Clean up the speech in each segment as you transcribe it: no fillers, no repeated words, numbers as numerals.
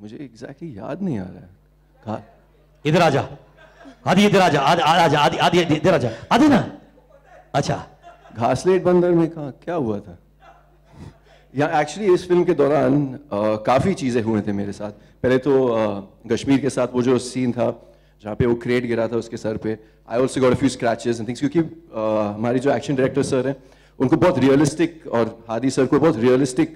मुझे एग्जैक्टली याद नहीं आ रहा है। इधर आजा आदि, इधर आजा आजा आदि आदि इधर आजा आदि ना। अच्छा, घासलेट बंदर में कहा क्या हुआ था? या एक्चुअली इस फिल्म के दौरान काफ़ी चीज़ें हुए थे मेरे साथ। पहले तो कश्मीर के साथ वो जो सीन था जहाँ पे वो क्रेट गिरा था उसके सर पे, I also got a few scratches and things, क्योंकि हमारी जो एक्शन डायरेक्टर सर हैं उनको बहुत रियलिस्टिक, और हादी सर को बहुत रियलिस्टिक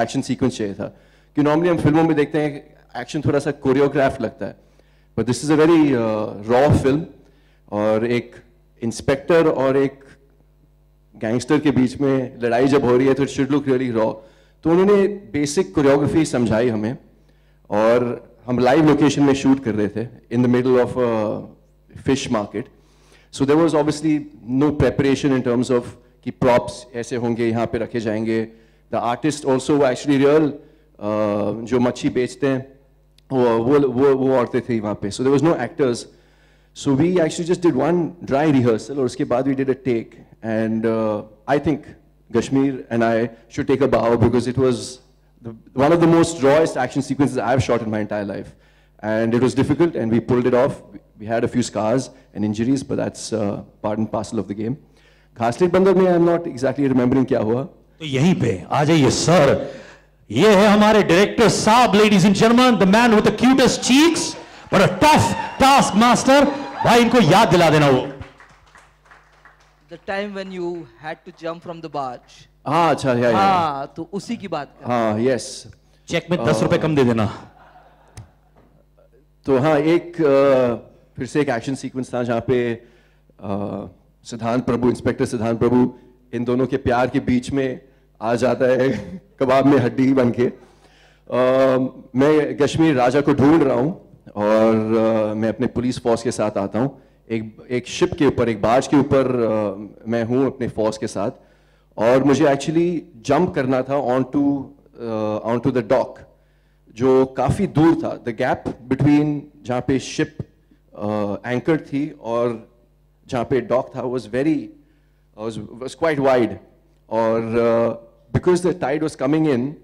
एक्शन सीक्वेंस चाहिए था। कि नॉर्मली हम फिल्मों में देखते हैं एक्शन थोड़ा सा कोरियोग्राफ लगता है, but this is a very raw film. और एक इंस्पेक्टर और एक गैंगस्टर के बीच में लड़ाई जब हो रही है तो it should look really raw. तो उन्होंने बेसिक कोरियोग्राफी समझाई हमें, और हम लाइव लोकेशन में शूट कर रहे थे in the middle of fish market. So there was obviously no preparation in terms of कि प्रॉप्स ऐसे होंगे, यहाँ पे रखे जाएंगे। The artist also actually real जो मच्छी बेचते हैं वो औरतें थी वहाँ पे। So there was no actors, so we actually just did one dry rehearsal, और उसके बाद we did a take, and I think Kashmir and I should take a bow because it was one of the most rawest action sequences I've shot in my entire life, and it was difficult and we pulled it off. We had a few scars and injuries, but that's part and parcel of the game. घासलेट बंदर में I'm not exactly remembering क्या हुआ। तो यहीं पे आ जाइए sir, ये है हमारे डायरेक्टर साहब, ladies and gentleman, the man with the cutest cheeks but a tough task master. भाई इनको याद दिला देना वो The time when you had to jump from the barge. हाँ अच्छा है। हाँ तो उसी की बात कर। हाँ यस। चेक में 10 रुपए कम दे देना। तो हाँ एक फिर से एक एक्शन सीक्वेंस था जहाँ पे सिद्धांत प्रभु, इंस्पेक्टर सिद्धांत प्रभु इन दोनों के प्यार के बीच में आ जाता है कबाब में हड्डी बन के। मैं कश्मीर राजा को ढूंढ रहा हूँ और मैं अपने पुलिस फोर्स के साथ आता हूँ। एक शिप के ऊपर, एक बाज के ऊपर मैं हूँ अपने फोर्स के साथ, और मुझे एक्चुअली जंप करना था ऑन टू द डॉक जो काफ़ी दूर था। द गैप बिटवीन जहाँ पे शिप एंकर थी और जहाँ पे डॉक था was quite wide, और because the tide was coming in,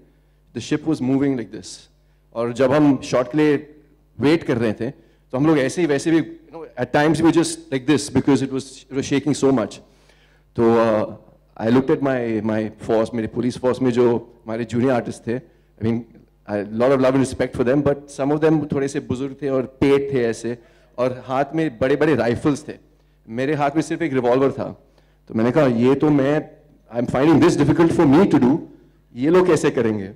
the ship was moving like this। और जब हम शॉट के लिए वेट कर रहे थे तो हम लोग ऐसे ही वैसे भी at times we just like this because it was shaking so much। तो I looked at my force, मेरे पुलिस फोर्स में जो हमारे जूनियर आर्टिस्ट थे, I mean a lot of love and respect for them, but some of them थोड़े से बुजुर्ग थे और पेट थे ऐसे, और हाथ में बड़े बड़े राइफल्स थे। मेरे हाथ में सिर्फ एक रिवॉल्वर था। तो मैंने कहा ये तो I am finding this difficult for me to do, ये लोग कैसे करेंगे?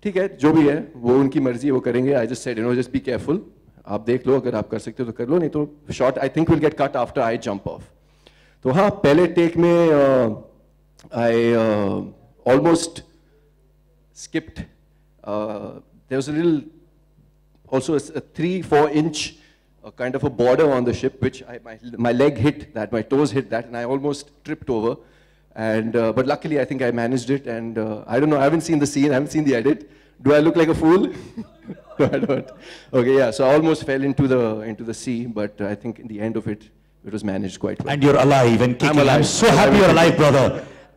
ठीक है जो भी है वो उनकी मर्जी है, वो करेंगे। I just said just be careful, आप देख लो, अगर आप कर सकते हो तो कर लो, नहीं तो shot I think will get cut after I jump off. तो हाँ पहले टेक में I almost skipped, there was a little also a 3-4 inch kind of a border on the ship, which my leg hit that, my toes hit that, and I almost tripped over. And but luckily, I think I managed it. And I don't know, I haven't seen the scene, I haven't seen the edit. Do I look like a fool? No, I don't. Okay, yeah. So I almost fell into the sea, but I think in the end of it, it was managed quite well. And you're alive and kicking. I'm so happy you're alive, brother.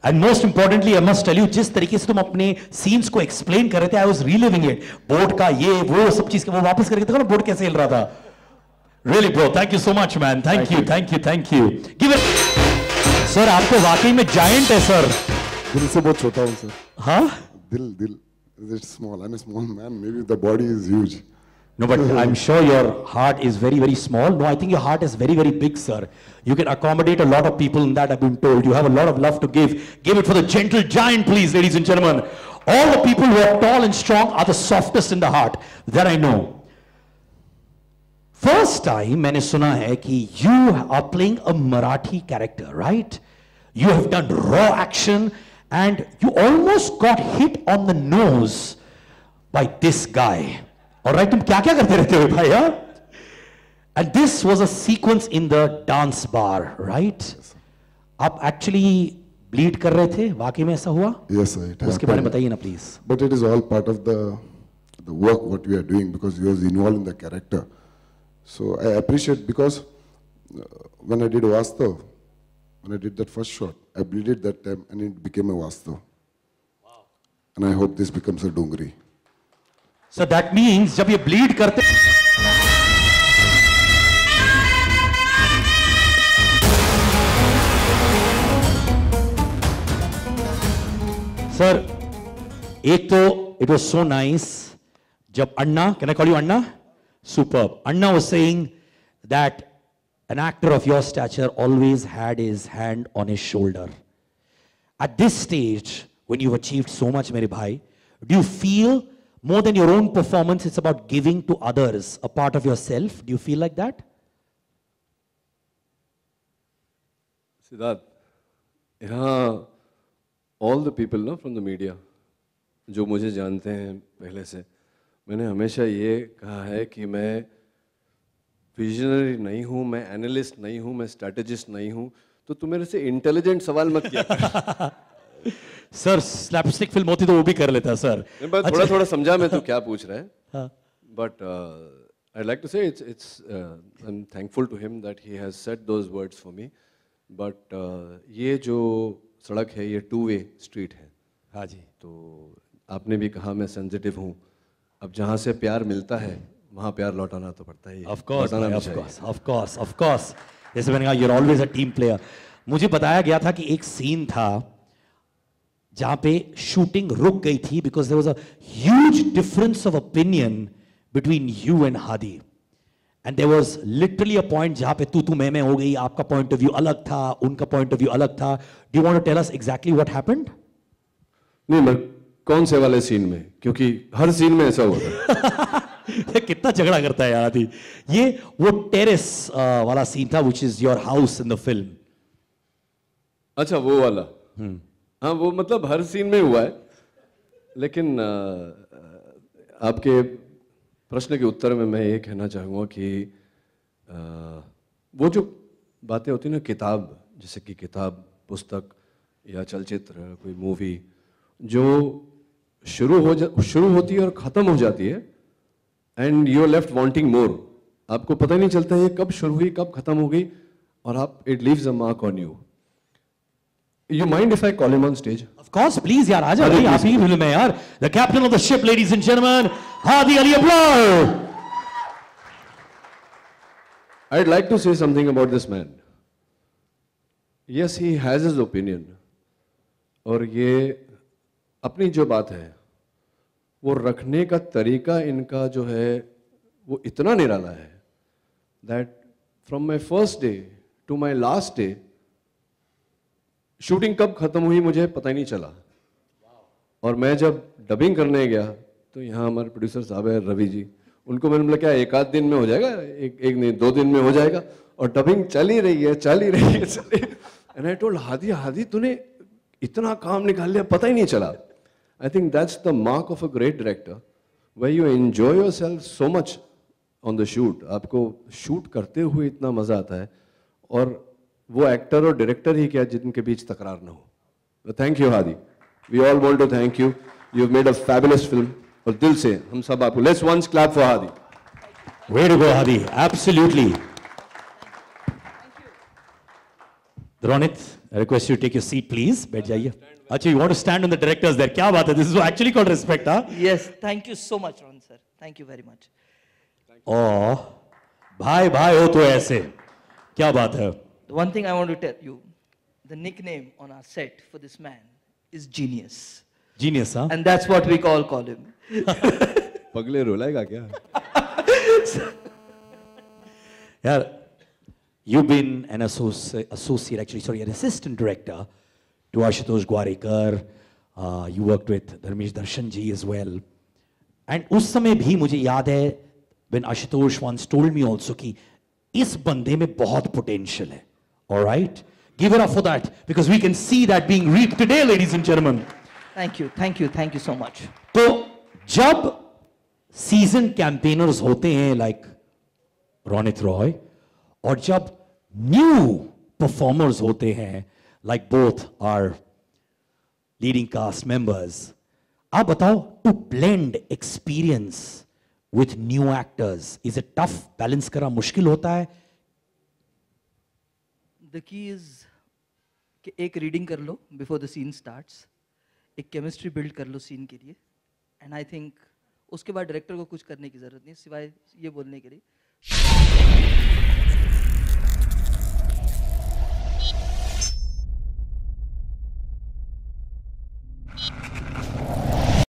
And most importantly, I must tell you, जिस तरीके से तुम अपने scenes को explain कर रहे थे, I was reliving it. Boat का ये वो सब चीज वो वापस करके देखो ना बोट कैसे हिल रहा था। Really, bro. Thank you so much, man. Thank you. Give it. Sir, आपको वाकई में giant है, sir. दिल से बहुत छोटा हूँ, sir. हाँ? दिल. It's small. I'm a small man. Maybe the body is huge. No, but I'm sure your heart is very, very small. No, I think your heart is very, very big, sir. You can accommodate a lot of people in that, I've been told. You have a lot of love to give. Give it for the gentle giant, please, ladies and gentlemen. All the people who are tall and strong are the softest in the heart. That I know. First time, मैंने सुना है कि you are playing a Marathi character, right? You have done raw action and you almost got hit on the nose by this guy. Alright, तुम क्या क्या करते रहते हो भाई? हाँ? And this was a sequence in the dance bar, right? आप actually bleed कर रहे थे? वाकई में ऐसा हुआ? Yes, sir. उसके बारे में बताइए ना, please. But it is all part of the work what we are doing because you was involved in the character. So I appreciate because when I did Vastav, when I did that first shot, I bleeded that time and it became a Vastav. Wow. And I hope this becomes a Dungri. So that means जब ये bleed करते Sir, एक तो it was so nice जब Anna, can I call you Anna? Superb. Anna was saying that an actor of your stature always had his hand on his shoulder. At this stage, when you've achieved so much, mere bhai, do you feel more than your own performance, it's about giving to others a part of yourself? Do you feel like that? Siddharth, यहाँ all the people ना from the media जो मुझे जानते हैं पहले से, मैंने हमेशा ये कहा है कि मैं विजनरी नहीं हूँ, मैं एनालिस्ट नहीं हूँ, मैं स्ट्रैटेजिस्ट नहीं हूँ, तो तू मेरे से इंटेलिजेंट सवाल मत किया। सर स्लैपस्टिक फिल्म होती तो वो भी कर लेता सर। थोड़ा थोड़ा समझा मैं तू क्या पूछ रहा है, but I'd like to say I'm thankful to him that he has said those words for me, but ये जो सड़क है ये टू वे स्ट्रीट है। हाँ जी। तो आपने भी कहा मैं सेंसिटिव हूँ, अब जहाँ से प्यार मिलता है वहाँ प्यार लौटाना तो पड़ता ही है। Of course, of course. जैसे मैंने कहा you're always a team player. मुझे बताया गया था कि एक सीन था जहाँ पे शूटिंग रुक गई थी because there was a huge difference of opinion between you and Hadi. And there was literally a point जहाँ पे तू मैं हो गई, आपका point of view अलग था, उनका point of view अलग था. Do you want to tell us exactly what happened? नहीं, मैं कौन से वाले सीन में, क्योंकि हर सीन में ऐसा होता है। कितना झगड़ा करता है यार। ये वो टेरेस वाला सीन था which is your house in the film. अच्छा वो वाला, हाँ वो मतलब हर सीन में हुआ है, लेकिन आपके प्रश्न के उत्तर में मैं ये कहना चाहूँगा कि वो जो बातें होती हैं ना, किताब, जैसे कि किताब, पुस्तक या चलचित्र, कोई मूवी जो शुरू होती है और ख़त्म हो जाती है, and you are left wanting more, आपको पता ही नहीं चलता है ये कब शुरू हुई कब ख़त्म हो गई, और आप it leaves a mark on you. You mind if I call him on stage? Of course, please यार, आजा भाई, आप ही फिल्म है यार। The captain of the ship, ladies and gentlemen, Hadi Ali Abrar. I'd like to say something about this man. Yes, he has his opinion. और ये अपनी जो बात है वो रखने का तरीका इनका जो है वो इतना निराला है that from my first day to my last day, shooting कब खत्म हुई मुझे पता ही नहीं चला। और मैं जब डबिंग करने गया तो यहाँ हमारे प्रोड्यूसर साहब है रवि जी, उनको मैंने बोला क्या एक आध दिन में हो जाएगा, एक नहीं 2 दिन में हो जाएगा, और डबिंग चल ही रही है। एंड आई टोल्ड हादी तूने इतना काम निकाल लिया पता ही नहीं चला। I think that's the mark of a great director, where you enjoy yourself so much on the shoot. आपको शूट करते हुए इतना मजा आता है, और वो एक्टर और डायरेक्टर ही क्या जिनके बीच तकरार ना हो। Thank you Hadi, we all want to thank you, you have made a fabulous film, और दिल से हम सब आपको let's once clap for Hadi. Way to go Hadi, absolutely. Ronit, I request you to take your seat please, बैठ जाइए। अच्छा, you want to stand on the directors there, क्या बात है, this is actually called respect, huh? Yes, thank you so much Ron sir, thank you very much. Oh, भाई हो तो ऐसे, क्या बात है। The one thing I want to tell you, the nickname on our set for this man is Genius. Genius, huh? And that's what we call him. पगले रुलाएगा क्या? यार, you've been an an assistant director to Ashutosh Gwarekar. You worked with Dharmesh Darshan ji as well. And उस समय भी मुझे याद है when Ashutosh once told me also कि इस बंदे में बहुत potential है. All right? Give it up for that, because we can see that being reaped today, ladies and gentlemen. Thank you so much. तो जब सीजन कैंपेनर्स होते हैं like रोनित रॉय, और जब न्यू परफॉर्मर्स होते हैं like both our leading cast members, आप बताओ, to blend experience with new actors, is it tough? Balance करना मुश्किल होता है? The key is कि एक रीडिंग कर लो before the scene starts, एक केमिस्ट्री बिल्ड कर लो सीन के लिए, and I think उसके बाद डायरेक्टर को कुछ करने की ज़रूरत नहीं सिवाय ये बोलने के लिए